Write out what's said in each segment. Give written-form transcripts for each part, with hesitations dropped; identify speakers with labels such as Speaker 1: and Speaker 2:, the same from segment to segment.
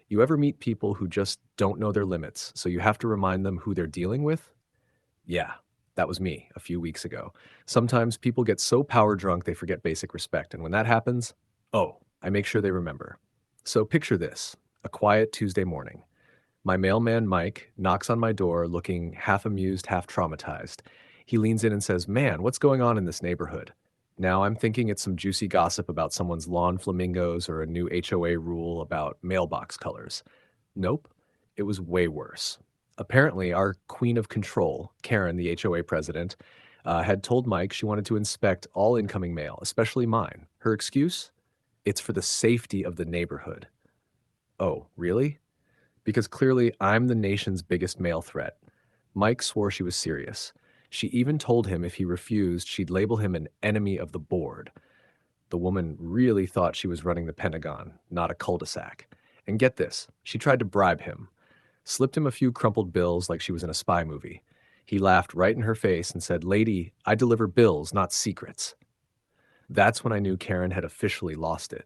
Speaker 1: You ever meet people who just don't know their limits, so you have to remind them who they're dealing with? Yeah, that was me a few weeks ago. Sometimes people get so power drunk they forget basic respect, and when that happens, oh, I make sure they remember. So picture this, a quiet Tuesday morning. My mailman, Mike, knocks on my door looking half amused, half traumatized. He leans in and says, "Man, what's going on in this neighborhood?" Now I'm thinking it's some juicy gossip about someone's lawn flamingos or a new HOA rule about mailbox colors. Nope, it was way worse. Apparently, our queen of control, Karen, the HOA president, had told Mike she wanted to inspect all incoming mail, especially mine. Her excuse? It's for the safety of the neighborhood. Oh, really? Because clearly I'm the nation's biggest mail threat. Mike swore she was serious. She even told him if he refused, she'd label him an enemy of the board. The woman really thought she was running the Pentagon, not a cul-de-sac. And get this, she tried to bribe him, slipped him a few crumpled bills like she was in a spy movie. He laughed right in her face and said, "Lady, I deliver bills, not secrets." That's when I knew Karen had officially lost it.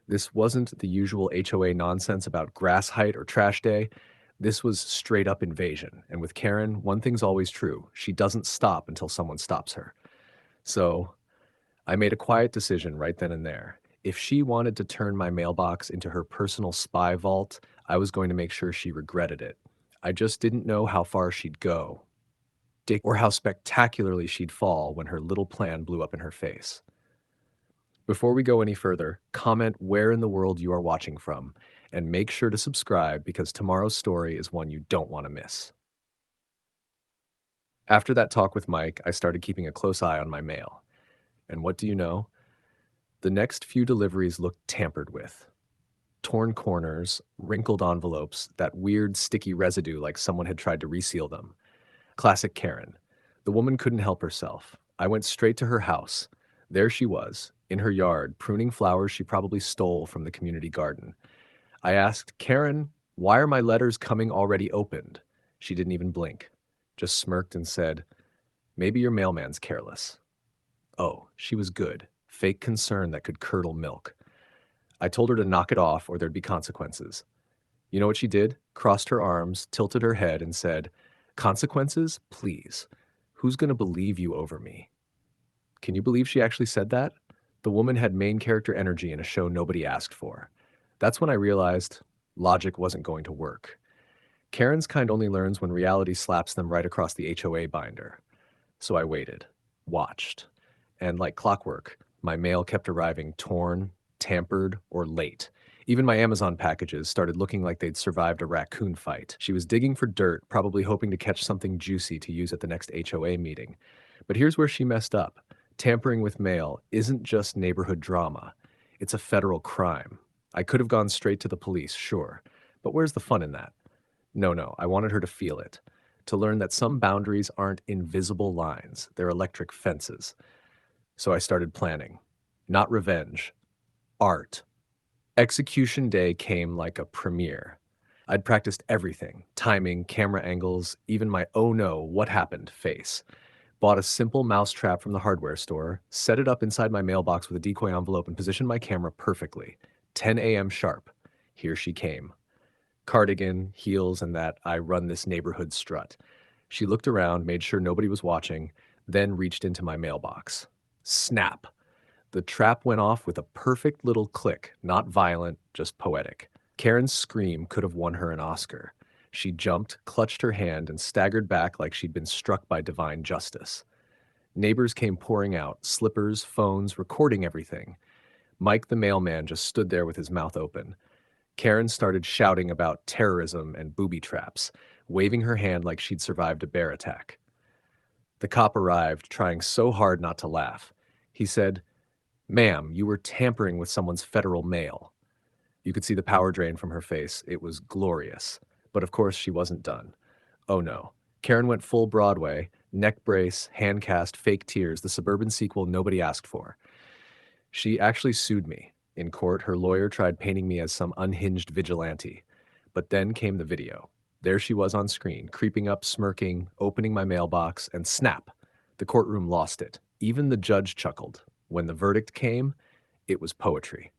Speaker 1: This wasn't the usual HOA nonsense about grass height or trash day. This was straight up invasion. And with Karen, one thing's always true. She doesn't stop until someone stops her. So I made a quiet decision right then and there. If she wanted to turn my mailbox into her personal spy vault, I was going to make sure she regretted it. I just didn't know how far she'd go, or how spectacularly she'd fall when her little plan blew up in her face. Before we go any further, comment where in the world you are watching from, and make sure to subscribe because tomorrow's story is one you don't want to miss. After that talk with Mike, I started keeping a close eye on my mail. And what do you know? The next few deliveries looked tampered with. Torn corners, wrinkled envelopes, that weird sticky residue like someone had tried to reseal them. Classic Karen. The woman couldn't help herself. I went straight to her house. There she was, in her yard, pruning flowers she probably stole from the community garden. I asked, "Karen, why are my letters coming already opened?" She didn't even blink, just smirked and said, "Maybe your mailman's careless." Oh, she was good. Fake concern that could curdle milk. I told her to knock it off or there'd be consequences. You know what she did? Crossed her arms, tilted her head, and said, "Consequences? Please. Who's going to believe you over me?" Can you believe she actually said that? The woman had main character energy in a show nobody asked for. That's when I realized logic wasn't going to work. Karen's kind only learns when reality slaps them right across the HOA binder. So I waited, watched, and like clockwork, my mail kept arriving torn, tampered, or late. Even my Amazon packages started looking like they'd survived a raccoon fight. She was digging for dirt, probably hoping to catch something juicy to use at the next HOA meeting. But here's where she messed up. Tampering with mail isn't just neighborhood drama. It's a federal crime. I could have gone straight to the police, sure. But where's the fun in that? No, I wanted her to feel it. To learn that some boundaries aren't invisible lines, they're electric fences. So I started planning. Not revenge, art. Execution day came like a premiere. I'd practiced everything, timing, camera angles, even my "oh no, what happened" face. Bought a simple mousetrap from the hardware store, set it up inside my mailbox with a decoy envelope, and positioned my camera perfectly. 10 a.m. sharp. Here she came. Cardigan, heels, and that "I run this neighborhood" strut. She looked around, made sure nobody was watching, then reached into my mailbox. Snap! The trap went off with a perfect little click, not violent, just poetic. Karen's scream could have won her an Oscar. She jumped, clutched her hand, and staggered back like she'd been struck by divine justice. Neighbors came pouring out, slippers, phones, recording everything. Mike the mailman just stood there with his mouth open. Karen started shouting about terrorism and booby traps, waving her hand like she'd survived a bear attack. The cop arrived, trying so hard not to laugh. He said, "Ma'am, you were tampering with someone's federal mail." You could see the power drain from her face. It was glorious. But of course, she wasn't done. Oh no. Karen went full Broadway, neck brace, hand cast, fake tears, the suburban sequel nobody asked for. She actually sued me. In court, her lawyer tried painting me as some unhinged vigilante. But then came the video. There she was on screen, creeping up, smirking, opening my mailbox, and snap! The courtroom lost it. Even the judge chuckled. When the verdict came, it was poetry.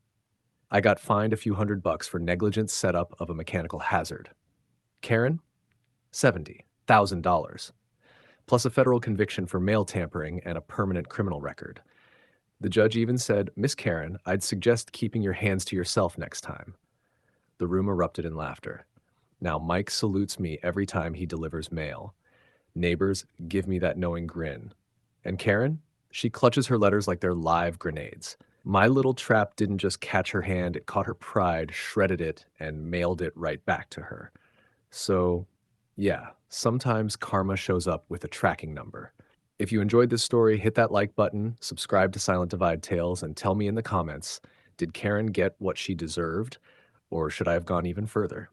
Speaker 1: I got fined a few $100 for negligent setup of a mechanical hazard. Karen, $70,000, plus a federal conviction for mail tampering and a permanent criminal record. The judge even said, Miss Karen, I'd suggest keeping your hands to yourself next time. The room erupted in laughter. Now Mike salutes me every time he delivers mail. Neighbors give me that knowing grin. And Karen, she clutches her letters like they're live grenades. My little trap didn't just catch her hand, it caught her pride, shredded it, and mailed it right back to her. So, yeah, sometimes karma shows up with a tracking number. If you enjoyed this story, hit that like button, subscribe to Silent Divide Tales, and tell me in the comments, did Karen get what she deserved, or should I have gone even further?